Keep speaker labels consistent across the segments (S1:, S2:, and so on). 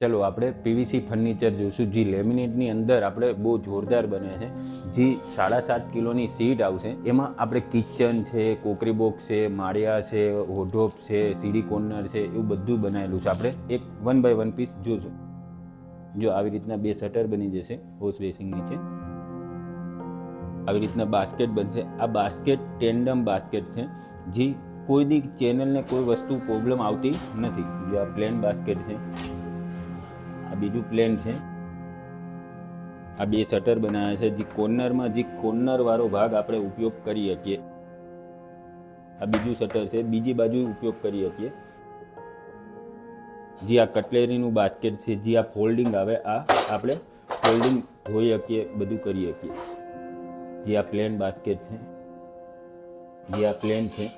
S1: चलो આપણે PVC furniture જોશું જે લેમિનેટની અંદર આપણે બહુ જોરદાર બને છે જે 7.5 કિલોની સીટ આવશે એમાં આપણે કિચન છે કોકરી બોક્સ છે માળિયા છે વોર્ડરોબ છે સીડી કોર્નર છે એવું બધું બનાવેલું છે આપણે એક 1 બાય 1 પીસ જોશું જો આવી રીતના બે શટર બની જશે વોશ બેસિંગ નીચે આવી રીતના બાસ્કેટ બનશે આ બાસ્કેટ ટેન્ડમ બાસ્કેટ છે જે કોઈ દી ચેનલને કોઈ વસ્તુ પ્રોબ્લેમ આવતી નથી જો આ પ્લેન બાસ્કેટ છે આ બીજું પ્લેન છે આ બે શટર બનાવ્યા છે જે કોર્નરમાં જે કોર્નર વાળો ભાગ આપણે ઉપયોગ કરી શકીએ આ બીજું શટર છે બીજી બાજુ ઉપયોગ કરી શકીએ જે આ કટલેરીનું બાસ્કેટ છે જે આ ફોલ્ડિંગ આવે આ આપણે ફોલ્ડિંગ ધોઈ શકીએ બધું કરી શકીએ જે આ પ્લેન બાસ્કેટ છે જે આ પ્લેન છે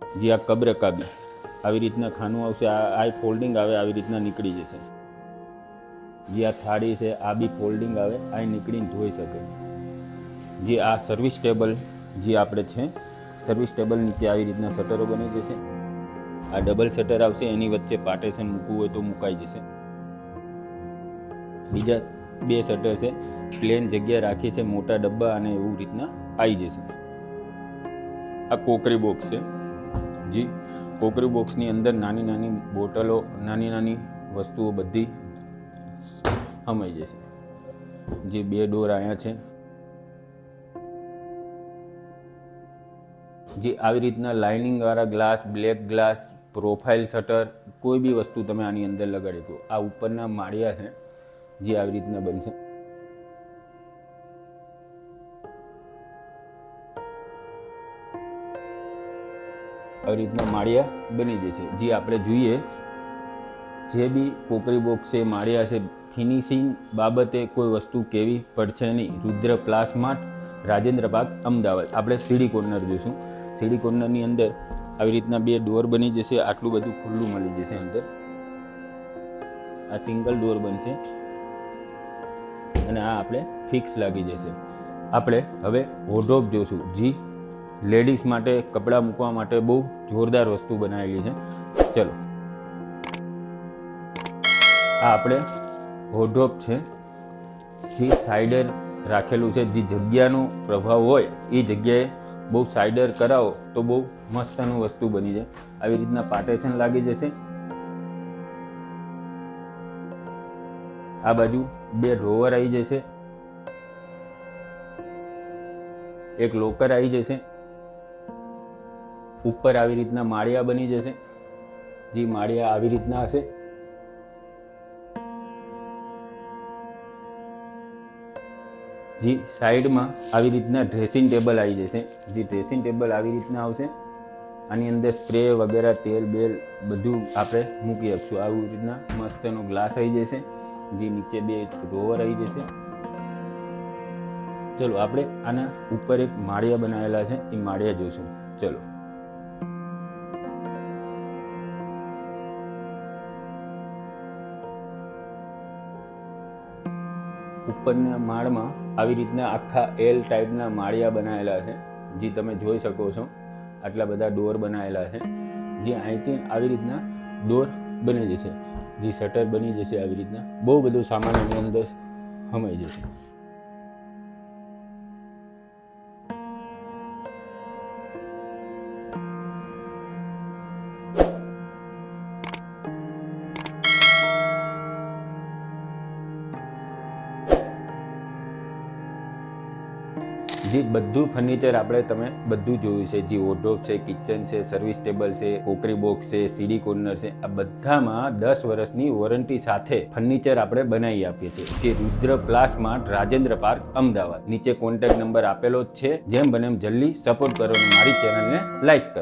S1: જે આ કબરકાબી આવી રીતના ખાનું આવશે આ ફોલ્ડિંગ આવે આવી રીતના નીકળી જશે જે આ થાળી છે આ બી ફોલ્ડિંગ આવે આ નીકળીને ધોઈ શકે જે આ સર્વિસ ટેબલ જે આપણે છે સર્વિસ ટેબલ નીચે આવી રીતના શટરો બની જશે આ ડબલ શટર આવશે એની વચ્ચે પાર્ટીશન મૂકવું હોય તો મુકાઈ જશે બીજા બે શટર છે પ્લેન જગ્યા રાખી છે મોટા ડબ્બા અને એવું રીતના આવી જશે આ કોકરી બોક્સ છે જી કોકરી બોક્સની અંદર નાની નાની બોટલો નાની નાની વસ્તુઓ બધી સમાઈ જશે જે બે ડોર અહીંયા છે જે આવી રીતના લાઇનિંગ વાળા glass black glass profile shutter કોઈ બી વસ્તુ તમે આની અંદર લગાડી દો આ ઉપરના માળિયા છે જે આવી રીતના બનશે આવી રીતના માળિયા બની જશે જે આપણે જોઈએ જે બી કોકરી બોક્સ છે માળિયા છે ફિનિશિંગ બાબતે કોઈ વસ્તુ કેવી પડશે નહીં રુદ્ર પ્લાસ્માર્ટ રાજેન્દ્ર પાર્ક અમદાવાદ આપણે સીડી કોર્નર જોઈશું સીડી કોર્નરની અંદર આવી રીતના બે ડોર બની જશે આટલું બધું ખુલ્લું મળી જશે અંદર આ સિંગલ ડોર બનશે અને આ આપણે ફિક્સ લાગી જશે આપણે હવે વોર્ડરોબ જોઈશું જી લેડીઝ માટે કપડાં મૂકવા માટે બહુ જોરદાર વસ્તુ બનાવેલી છે ચલો આ આપણે વોર્ડરોબ છે જે સાઇડર રાખેલું છે જે જગ્યાનો પ્રભાવ હોય એ જગ્યાએ બહુ સાઇડર કરાવો તો બહુ મસ્તનું વસ્તુ બની જાય આવી રીતના પાર્ટીશન લાગી જશે આ બાજુ બે ડ્રોવર આવી જશે એક લોકર આવી જશે ઉપર આવી રીતના માળિયા બની જશે જે માળિયા આવી રીતના હશે જે સાઈડમાં આવી રીતના ડ્રેસિંગ ટેબલ આવી જશે જે ડ્રેસિંગ ટેબલ આવી રીતના આવશે આની અંદર સ્પ્રે વગેરે તેલ બેલ બધું આપણે મૂકી શકશું આવી રીતના મસ્તનો ગ્લાસ આવી જશે જે નીચે બે ડ્રોવર આવી જશે ચલો આપણે આના ઉપર એક માળિયા બનાવેલા છે એ માળિયા જોઈશું ચલો ઉપરના માળમાં આવી રીતના આખા એલ ટાઈપના માળિયા બનાવેલા છે જે તમે જોઈ શકો છો આટલા બધા ડોર બનાવેલા છે જે અહીંથી આવી રીતના ડોર બની જશે જે શટર બની જશે આવી રીતના બહુ બધું સામાન એની અંદર સમાઈ જશે જે બધું ફર્નિચર આપણે તમે બધું જોયું છે જે વોર્ડરોબ છે કિચન છે સર્વિસ ટેબલ છે કોકરી બોક્સ છે સીડી કોર્નર છે આ બધામાં 10 વર્ષની વોરંટી સાથે ફર્નિચર આપણે બનાવી આપીએ છીએ જે રુદ્ર પ્લાસ્માર્ટ રાજેન્દ્ર પાર્ક અમદાવાદ નીચે કોન્ટેક્ટ નંબર આપેલો જ છે જેમ બને એમ જલ્દી સપોર્ટ કરો અને મારી ચેનલને લાઈક કરો